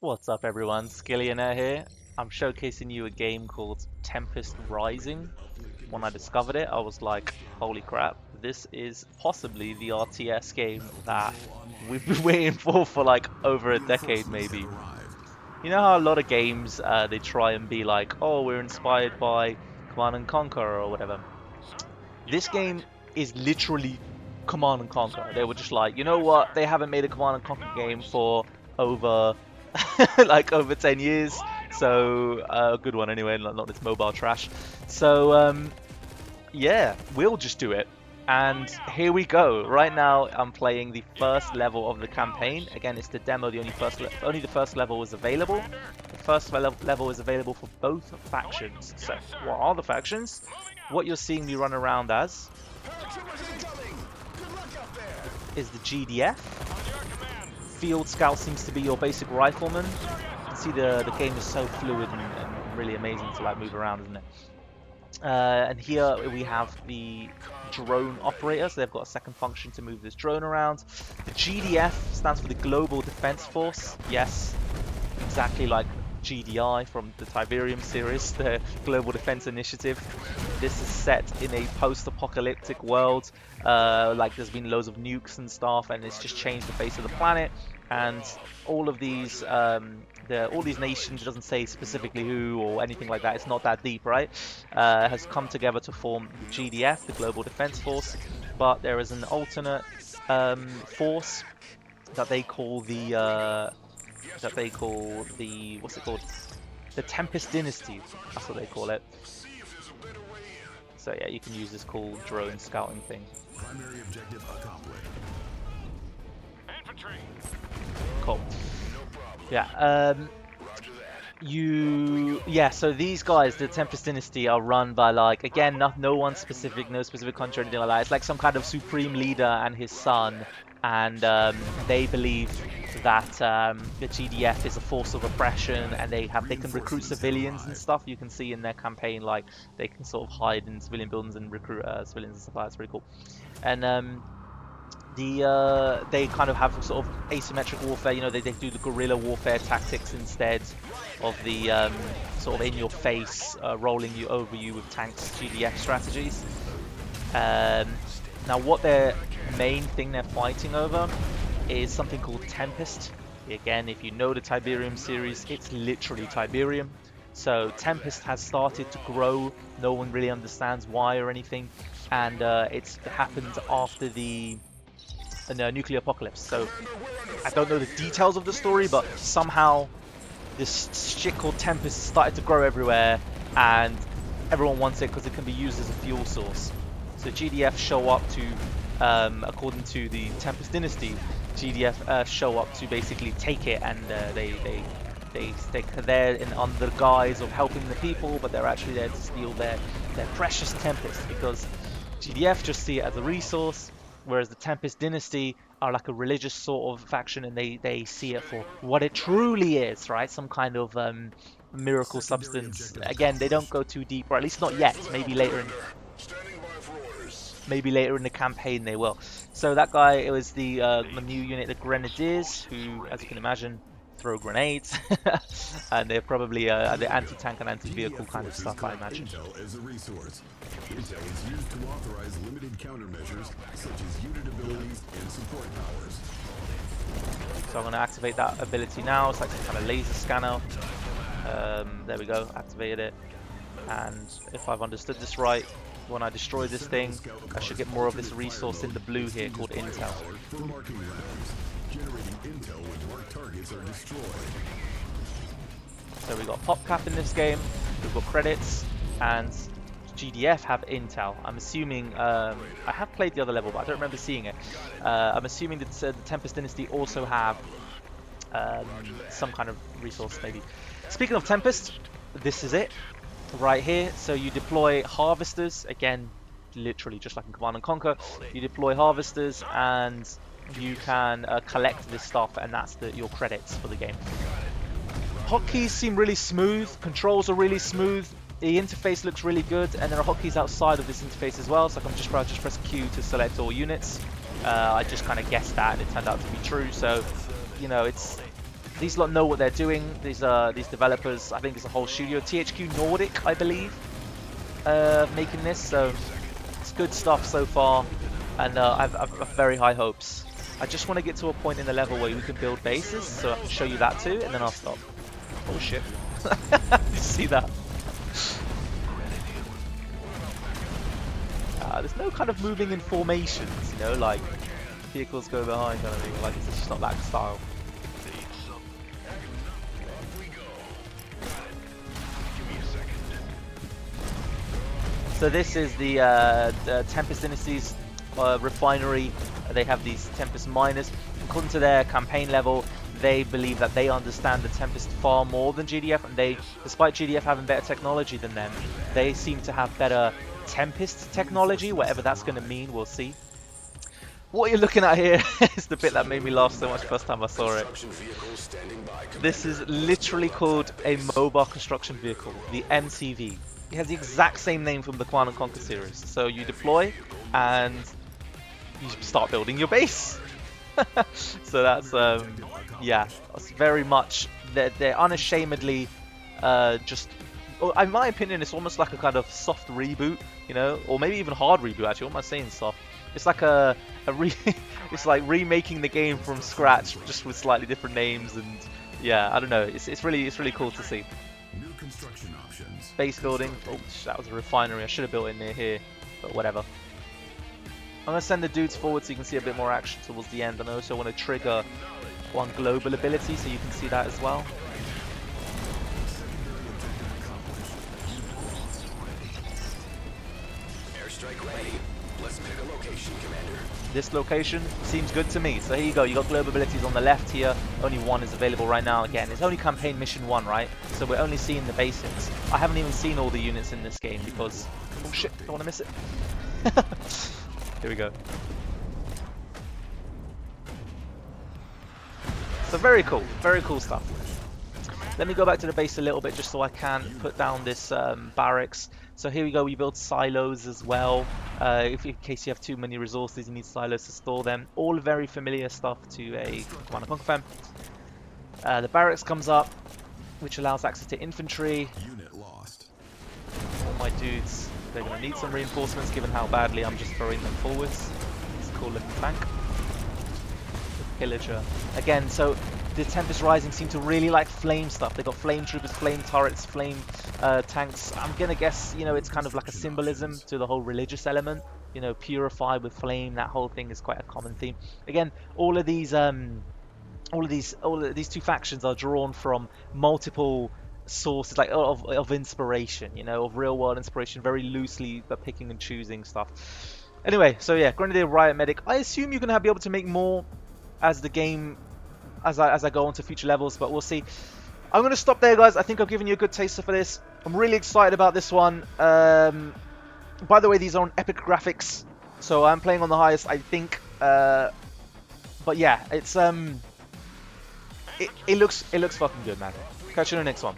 What's up everyone, Skillionaire here. I'm showcasing you a game called Tempest Rising. When I discovered it, I was like, holy crap, this is possibly the RTS game that we've been waiting for like over a decade maybe. You know how a lot of games, they try and be like, oh, we're inspired by Command and Conquer or whatever. This game is literally Command and Conquer. They were just like, you know what? They haven't made a Command and Conquer game for over like over 10 years. So a good one anyway, not this mobile trash. So yeah, we'll just do it. And here we go. Right now, I'm playing the first level of the campaign. Again, it's the demo. Only the first level is available. The first level is available for both factions. So, what are the factions? What you're seeing me run around as is the GDF. Field Scout seems to be your basic rifleman. You can see the game is so fluid and really amazing to like move around, isn't it? And here we have the drone operator, so they've got a second function to move this drone around. The GDF stands for the Global Defense Force. Yes, exactly like GDI from the Tiberium series, the Global Defense Initiative. This is set in a post-apocalyptic world. Like there's been loads of nukes and stuff, and it's just changed the face of the planet. And all of these, all these nations, it doesn't say specifically who or anything like that. It's not that deep, right? Has come together to form the GDF, the Global Defense Force. But there is an alternate force that they call the what's it called? The Tempest Dynasty. That's what they call it. So yeah, you can use this cool drone scouting thing. Primary objective accomplished. Infantry. Cool. Yeah. So these guys, the Tempest Dynasty, are run by like, again, no one specific, no specific country or anything like that. It's like some kind of supreme leader and his son, and they believe that the GDF is a force of oppression, and they can recruit civilians and stuff. You can see in their campaign, like they can sort of hide in civilian buildings and recruit civilians and stuff like that. It's pretty cool. And they kind of have sort of asymmetric warfare. You know, they do the guerrilla warfare tactics instead of the sort of in-your-face, rolling you over you with tanks GDF strategies. Now, what their main thing they're fighting over is something called Tempest. Again, if you know the Tiberium series, it's literally Tiberium. So Tempest has started to grow. No one really understands why or anything, and it's happened after the nuclear apocalypse. So I don't know the details of the story, but somehow this shit called Tempest started to grow everywhere, and everyone wants it because it can be used as a fuel source. So GDF show up to, according to the Tempest Dynasty, GDF show up to basically take it, and they're there under the guise of helping the people, but they're actually there to steal their precious Tempest, because GDF just see it as a resource, whereas the Tempest Dynasty are like a religious sort of faction, and they see it for what it truly is, right? Some kind of miracle substance. Again, they don't go too deep, or at least not yet. Maybe later in the campaign they will. So that guy, it was the new unit, the Grenadiers, who, as you can imagine, throw grenades, and they're probably the anti-tank and anti-vehicle kind of stuff, I imagine. Intel as a resource. Intel is used to authorize limited countermeasures such as unit abilities and support powers. So I'm going to activate that ability now. It's like some kind of laser scanner. There we go, activated it. And if I've understood this right, when I destroy this thing, I should get more of this resource in the blue here called Intel. For marking rounds, generating intel when marked targets are destroyed. So we've got PopCap in this game, we've got credits, and GDF have Intel. I'm assuming, I have played the other level, but I don't remember seeing it. I'm assuming that the Tempest Dynasty also have some kind of resource, maybe. Speaking of Tempest, this is it, right here. So you deploy harvesters, again, literally just like in Command and Conquer. You deploy harvesters, and you can collect this stuff, and that's your credits for the game. Hotkeys seem really smooth, controls are really smooth, the interface looks really good, and there are hotkeys outside of this interface as well, so I can just press Q to select all units. I just kind of guessed that, and it turned out to be true, so, you know, it's these lot know what they're doing. These developers, I think it's a whole studio. THQ Nordic, I believe, making this. So it's good stuff so far, and I've very high hopes. I just want to get to a point in the level where we can build bases, so I can show you that too, and then I'll stop. Oh shit! You see that? There's no kind of moving in formations, you know, like vehicles go behind kind of thing. Like it's just not that style. So this is the Tempest Dynasties refinery. They have these Tempest miners. According to their campaign level, they believe that they understand the Tempest far more than GDF, and they, despite GDF having better technology than them, they seem to have better Tempest technology, whatever that's going to mean, we'll see. What you're looking at here is the bit that made me laugh so much first time I saw it. This is literally called a mobile construction vehicle, the MCV. It has the exact same name from the Command & Conquer series. So you deploy and you start building your base. So that's yeah, that's very much they're unashamedly just, in my opinion, it's almost like a kind of soft reboot, you know, or maybe even hard reboot. Actually, what am I saying? Soft? It's like it's like remaking the game from scratch, just with slightly different names, and yeah, I don't know. It's really cool to see. New construction options. Base building. Oh, that was a refinery. I should have built it near here, but whatever. I'm going to send the dudes forward so you can see a bit more action towards the end. And I also want to trigger one global ability so you can see that as well. Airstrike ready. Let's pick a location, Commander. This location seems good to me. So here you go. You got global abilities on the left here. Only one is available right now. Again, it's only campaign mission 1, right? So we're only seeing the basics. I haven't even seen all the units in this game because... oh shit, don't want to miss it. Here we go. So very cool stuff. Let me go back to the base a little bit just so I can put down this barracks. So here we go, we build silos as well. In case you have too many resources, you need silos to store them. All very familiar stuff to a Command & Conquer fan. The barracks comes up, which allows access to infantry. Unit lost. All my dudes, they're going to need some reinforcements given how badly I'm just throwing them forwards. It's a cool looking tank. The pillager. Again, so the Tempest Rising seem to really like flame stuff. They've got flame troopers, flame turrets, flame tanks. I'm going to guess, you know, it's kind of like a symbolism to the whole religious element. You know, purified with flame, that whole thing is quite a common theme. Again, all of these two factions are drawn from multiple sources, like of inspiration, you know, of real world inspiration, very loosely but picking and choosing stuff. Anyway, so yeah, Grenadier, Riot Medic. I assume you're gonna be able to make more as the game, as I go on to future levels, but we'll see. I'm gonna stop there, guys. I think I've given you a good taster for this. I'm really excited about this one. By the way, these are on epic graphics, so I'm playing on the highest, I think. But yeah, it's it looks fucking good, man. Catch you in the next one.